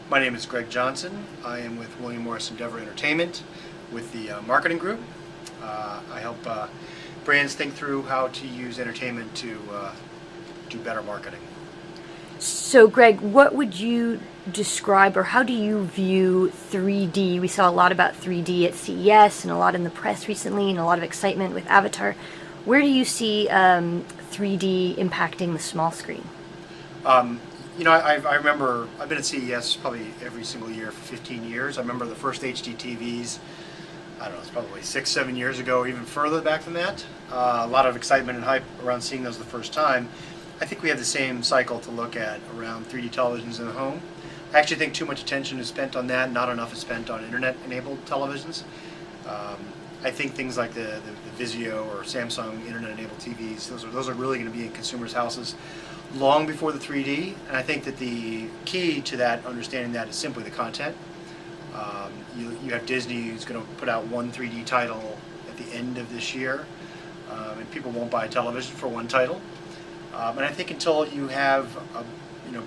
My name is Greg Johnson. I am with William Morris Endeavor Entertainment with the marketing group. I help brands think through how to use entertainment to do better marketing. So Greg, what would you describe, or how do you view 3D? We saw a lot about 3D at CES and a lot in the press recently and a lot of excitement with Avatar. Where do you see 3D impacting the small screen? I remember, I've been at CES probably every single year for 15 years. I remember the first HD TVs, I don't know, it's probably 6-7 years ago, or even further back than that. A lot of excitement and hype around seeing those the first time. I think we have the same cycle to look at around 3D televisions in the home. I actually think too much attention is spent on that, not enough is spent on internet-enabled televisions. I think things like the Vizio or Samsung internet-enabled TVs, those are really going to be in consumers' houses long before the 3D, and I think that the key to that, understanding that, is simply the content. You have Disney, who's going to put out one 3D title at the end of this year, and people won't buy a television for one title. And I think until you have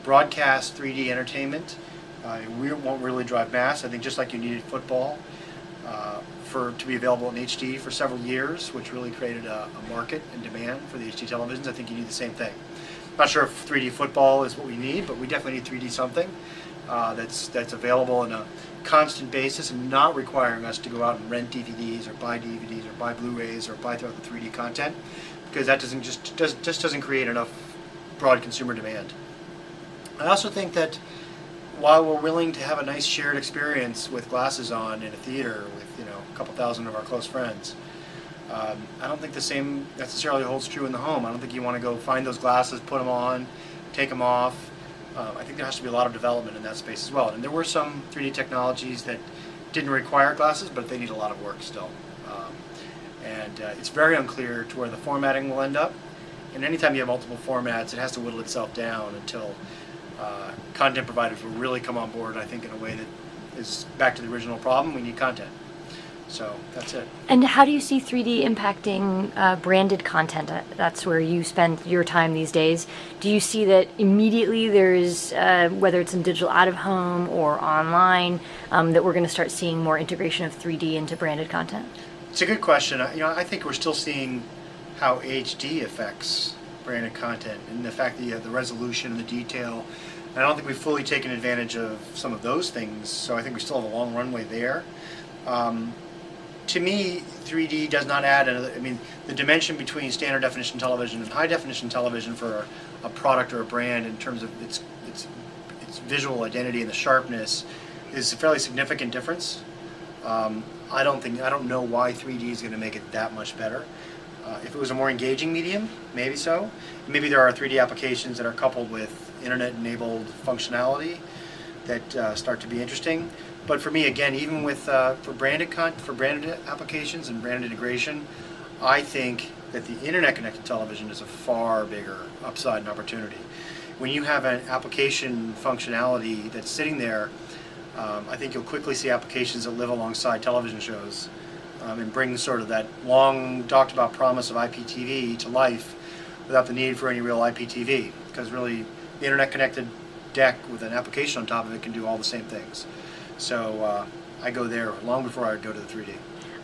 broadcast 3D entertainment, we won't really drive mass. I think just like you needed football to be available in HD for several years, which really created a market and demand for the HD televisions, I think you need the same thing. Not sure if 3D football is what we need, but we definitely need 3D something that's available on a constant basis and not requiring us to go out and rent DVDs or buy Blu-rays or buy throughout the 3D content, because that doesn't create enough broad consumer demand. I also think that while we're willing to have a nice shared experience with glasses on in a theater with a couple thousand of our close friends, I don't think the same necessarily holds true in the home. I don't think you want to go find those glasses, put them on, take them off. I think there has to be a lot of development in that space as well. And there were some 3D technologies that didn't require glasses, but they need a lot of work still. It's very unclear to where the formatting will end up. And anytime you have multiple formats, it has to whittle itself down until content providers will really come on board, I think, in a way that is back to the original problem. We need content. So that's it. And how do you see 3D impacting branded content? That's where you spend your time these days. Do you see that immediately there is, whether it's in digital out-of-home or online, that we're going to start seeing more integration of 3D into branded content? It's a good question. I think we're still seeing how HD affects branded content and the fact that you have the resolution and the detail. And I don't think we've fully taken advantage of some of those things, so I think we still have a long runway there. To me, 3D does not add another. I mean, the dimension between standard definition television and high definition television for a product or a brand in terms of its visual identity and the sharpness is a fairly significant difference. I don't know why 3D is going to make it that much better. If it was a more engaging medium, maybe so. Maybe there are 3D applications that are coupled with internet-enabled functionality that start to be interesting. But for me, again, even with for branded applications and branded integration, I think that the internet-connected television is a far bigger upside and opportunity. When you have an application functionality that's sitting there, I think you'll quickly see applications that live alongside television shows and bring sort of that long talked about promise of IPTV to life without the need for any real IPTV, because really the internet-connected deck with an application on top of it can do all the same things. So I go there long before I go to the 3D.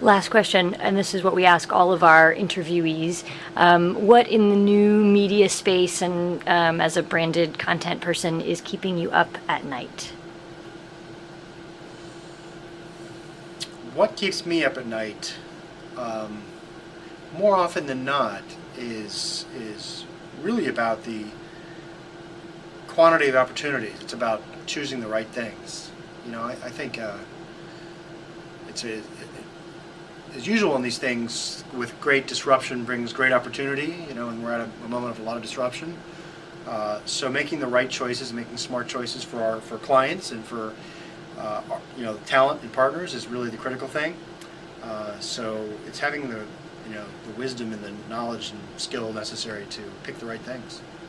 Last question, and this is what we ask all of our interviewees. What in the new media space and as a branded content person is keeping you up at night? What keeps me up at night, more often than not, is really about the quantity of opportunities. It's about choosing the right things. I think as usual in these things, with great disruption brings great opportunity, and we're at a moment of a lot of disruption. So making the right choices, making smart choices for clients and for talent and partners is really the critical thing. So it's having the wisdom and the knowledge and skill necessary to pick the right things.